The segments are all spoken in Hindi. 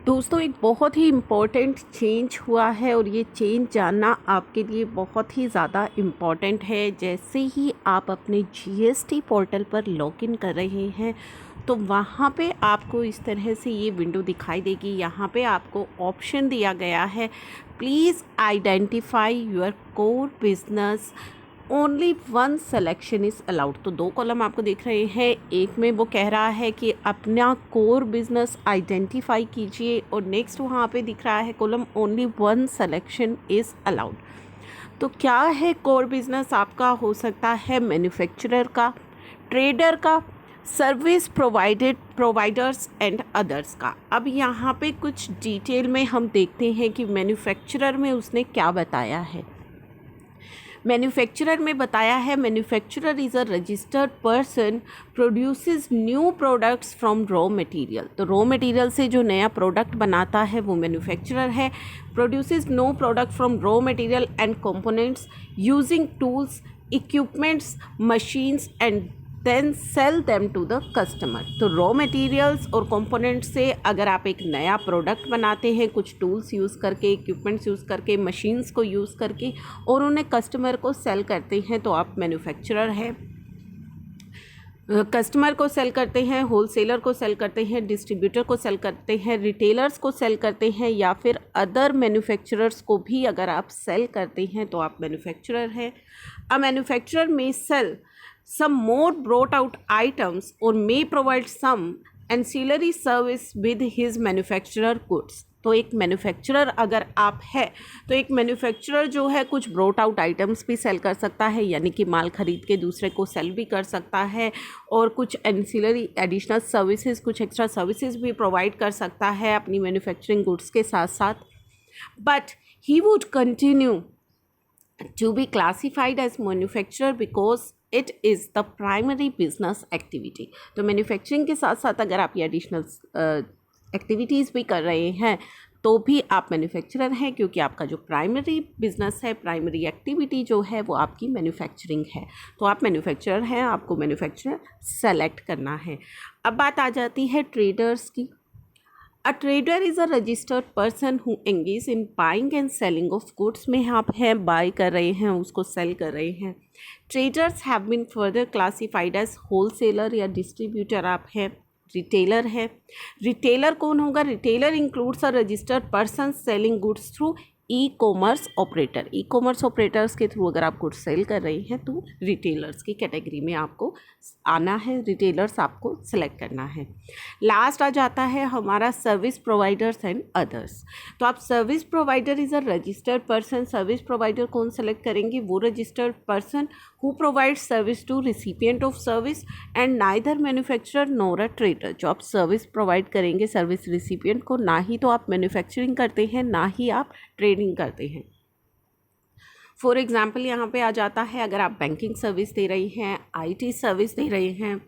दोस्तों एक बहुत ही इम्पोर्टेंट चेंज हुआ है और ये चेंज जानना आपके लिए बहुत ही ज़्यादा इम्पोर्टेंट है। जैसे ही आप अपने जीएसटी पोर्टल पर लॉगिन कर रहे हैं तो वहाँ पे आपको इस तरह से ये विंडो दिखाई देगी। यहाँ पे आपको ऑप्शन दिया गया है, please identify your core business, only one selection is allowed. तो दो कॉलम आपको दिख रहे हैं, एक में वो कह रहा है कि अपना कोर बिजनेस आइडेंटिफाई कीजिए और नेक्स्ट वहाँ पे दिख रहा है column only one selection is allowed. तो क्या है कोर बिजनेस आपका? हो सकता है मैन्युफैक्चरर का, ट्रेडर का, सर्विस प्रोवाइडर्स एंड अदर्स का। अब यहाँ पे कुछ डिटेल में हम देखते हैं कि मैन्युफैक्चरर में उसने क्या बताया है। मैन्युफैक्चरर में बताया है, manufacturer is a registered person produces new products from raw material. तो रॉ मटेरियल से जो नया प्रोडक्ट बनाता है वो मैन्युफैक्चरर है। Produces no product from raw material and components using tools, equipments, machines and then sell them to the customer. तो रॉ मटेरियल्स और कंपोनेंट से अगर आप एक नया प्रोडक्ट बनाते हैं कुछ टूल्स यूज़ करके, इक्विपमेंट्स यूज़ करके, मशीन्स को यूज़ करके और उन्हें कस्टमर को सेल करते हैं तो आप मैन्युफैक्चरर हैं। कस्टमर को सेल करते हैं, होलसेलर को सेल करते हैं, डिस्ट्रीब्यूटर को सेल करते हैं, रिटेलर्स को सेल करते हैं या फिर अदर मैन्युफैक्चरर्स को भी अगर आप सेल करते हैं तो आप मैन्युफैक्चरर हैं। अ मैन्युफैक्चरर में cell some more brought out items or may provide some ancillary service with his manufacturer goods। तो एक मैन्युफैक्चरर अगर आप है तो एक मैन्युफैक्चरर जो है कुछ ब्रोट आउट आइटम्स भी सेल कर सकता है, यानी कि माल खरीद के दूसरे को सेल भी कर सकता है और कुछ एंसिलरी एडिशनल सर्विसेज, कुछ एक्स्ट्रा सर्विसेज भी प्रोवाइड कर सकता है अपनी मैन्युफैक्चरिंग गुड्स के साथ साथ। But he would continue to be classified as manufacturer because it is the primary business activity। तो मैन्युफैक्चरिंग के साथ साथ अगर आप ये एडिशनल एक्टिविटीज़ भी कर रहे हैं तो भी आप मैन्युफैक्चरर हैं, क्योंकि आपका जो प्राइमरी बिजनेस है, प्राइमरी एक्टिविटी जो है वो आपकी मैन्युफैक्चरिंग है। तो आप मैन्युफैक्चरर हैं, आपको मैन्युफैक्चरर सेलेक्ट करना है। अब बात आ जाती है ट्रेडर्स की। A trader is a registered person who engage in buying and selling of goods. में आप हैं, बाय कर रहे हैं, उसको सेल कर रहे हैं। Traders have been further classified as wholesaler या डिस्ट्रीब्यूटर आप हैं। रिटेलर है। रिटेलर कौन होगा? Retailer includes a registered person selling goods through e commerce operator. E commerce operators के थ्रू अगर आप गुड्स सेल कर रहे हैं तो रिटेलर्स की कैटेगरी में आपको आना है, रिटेलर्स आपको सेलेक्ट करना है। लास्ट आ जाता है हमारा सर्विस प्रोवाइडर्स एंड अदर्स। तो आप service provider is a registered person. Service provider कौन सेलेक्ट करेंगे? वो registered person who provide service to recipient of service and neither manufacturer nor a trader. जो आप सर्विस प्रोवाइड करेंगे सर्विस रिसिपिएंट को, ना ही तो आप मैन्युफैक्चरिंग करते हैं ना ही आप ट्रेडिंग करते हैं। फॉर एग्ज़ाम्पल यहाँ पे आ जाता है, अगर आप बैंकिंग सर्विस दे रही हैं, आईटी सर्विस दे रहे हैं,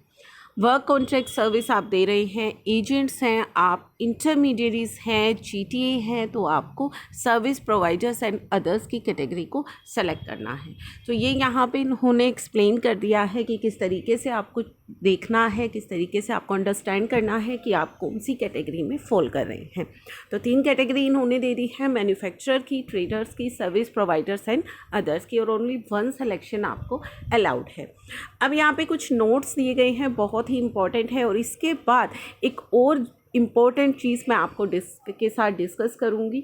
वर्क कॉन्ट्रैक्ट सर्विस आप दे रहे हैं, एजेंट्स हैं आप, इंटरमीडियरीज हैं, जीटीए हैं, तो आपको सर्विस प्रोवाइडर्स एंड अदर्स की कैटेगरी को सेलेक्ट करना है। तो ये यहाँ पे इन्होंने एक्सप्लेन कर दिया है कि किस तरीके से आपको देखना है, किस तरीके से आपको अंडरस्टैंड करना है कि आप कौन सी कैटेगरी में फॉल कर रहे हैं। तो 3 कैटेगरी इन्होंने दे दी है, मैन्युफैक्चरर की, ट्रेडर्स की, सर्विस प्रोवाइडर्स एंड अदर्स की, और ओनली वन सिलेक्शन आपको अलाउड है। अब यहाँ पे कुछ नोट्स दिए गए हैं, बहुत ही इंपॉर्टेंट है, और इसके बाद एक और इम्पॉर्टेंट चीज़ मैं आपको के साथ डिस्कस करूँगी।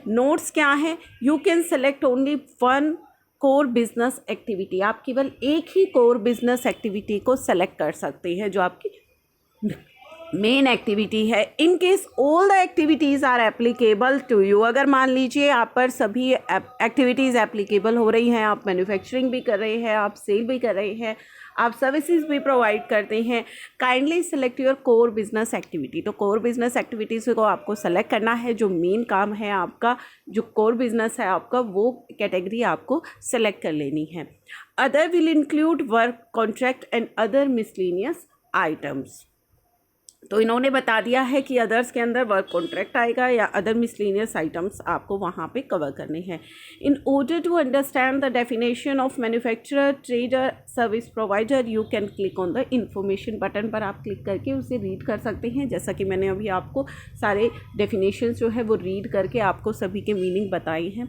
नोट्स क्या है? You can select only one core business activity. आप केवल एक ही कोर बिजनेस एक्टिविटी को सेलेक्ट कर सकते हैं जो आपकी मेन एक्टिविटी है। In case all the activities are applicable to you. अगर मान लीजिए आप पर सभी एक्टिविटीज़ एप्लीकेबल हो रही हैं, आप मैन्युफैक्चरिंग भी कर रहे हैं, आप सेल भी कर रहे हैं, आप सर्विसेज भी प्रोवाइड करते हैं, kindly select your core business activity. तो कोर बिजनेस एक्टिविटीज़ को आपको सेलेक्ट करना है। जो मेन काम है आपका, जो कोर बिजनेस है आपका, वो कैटेगरी आपको सेलेक्ट कर लेनी है। Other will include work contract and other miscellaneous items. तो इन्होंने बता दिया है कि अदर्स के अंदर वर्क कॉन्ट्रैक्ट आएगा या अदर मिसलेनियस आइटम्स आपको वहाँ पे कवर करने हैं। In order to understand the definition of manufacturer, trader, service provider, you can click on the information button पर आप क्लिक करके उसे रीड कर सकते हैं। जैसा कि मैंने अभी आपको सारे डेफिनेशंस जो है वो रीड करके आपको सभी के मीनिंग बताए हैं।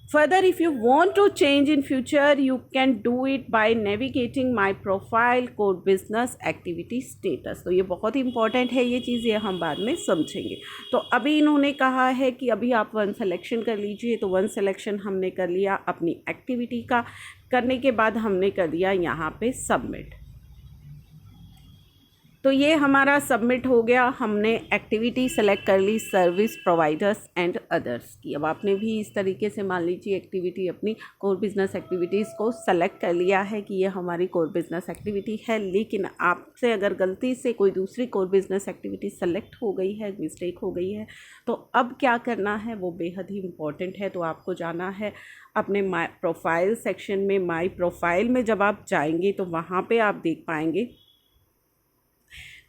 Further, if you want to change in future, you can do it by navigating my profile, core business activity status। तो ये बहुत ही इंपॉर्टेंट है ये चीज़, ये हम बाद में समझेंगे। तो अभी इन्होंने कहा है कि अभी आप वन सिलेक्शन कर लीजिए। तो वन सिलेक्शन हमने कर लिया अपनी एक्टिविटी का, करने के बाद हमने कर दिया यहाँ पे सबमिट। तो ये हमारा सबमिट हो गया, हमने एक्टिविटी सेलेक्ट कर ली सर्विस प्रोवाइडर्स एंड अदर्स की। अब आपने भी इस तरीके से मान लीजिए एक्टिविटी अपनी कोर बिज़नेस एक्टिविटीज़ को सेलेक्ट कर लिया है कि ये हमारी कोर बिज़नेस एक्टिविटी है, लेकिन आपसे अगर गलती से कोई दूसरी कोर बिज़नेस एक्टिविटी सेलेक्ट हो गई है, मिस्टेक हो गई है, तो अब क्या करना है वो बेहद ही इम्पॉर्टेंट है। तो आपको जाना है अपने माई प्रोफाइल सेक्शन में। माई प्रोफाइल में जब आप जाएंगे तो वहाँ पे आप देख पाएंगे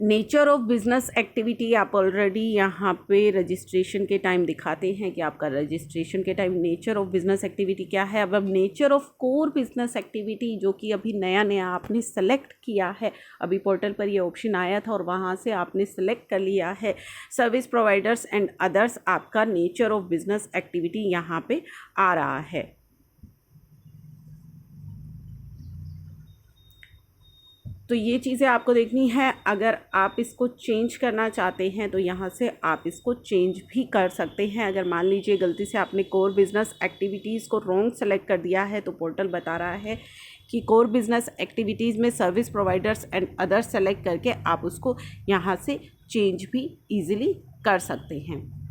नेचर ऑफ बिज़नेस एक्टिविटी। आप ऑलरेडी यहाँ पे रजिस्ट्रेशन के टाइम दिखाते हैं कि आपका रजिस्ट्रेशन के time nature of business activity क्या है। अब nature of core business activity जो कि अभी नया नया आपने सेलेक्ट किया है, अभी पोर्टल पर ये ऑप्शन आया था और वहाँ से आपने सेलेक्ट कर लिया है सर्विस प्रोवाइडर्स एंड अदर्स। आपका नेचर ऑफ बिज़नेस एक्टिविटी यहाँ पे आ रहा है। तो ये चीज़ें आपको देखनी है। अगर आप इसको चेंज करना चाहते हैं तो यहाँ से आप इसको चेंज भी कर सकते हैं। अगर मान लीजिए गलती से आपने कोर बिज़नेस एक्टिविटीज़ को रॉन्ग सेलेक्ट कर दिया है तो पोर्टल बता रहा है कि कोर बिज़नेस एक्टिविटीज़ में service providers and others select करके आप उसको यहाँ से चेंज भी ईज़िली कर सकते हैं।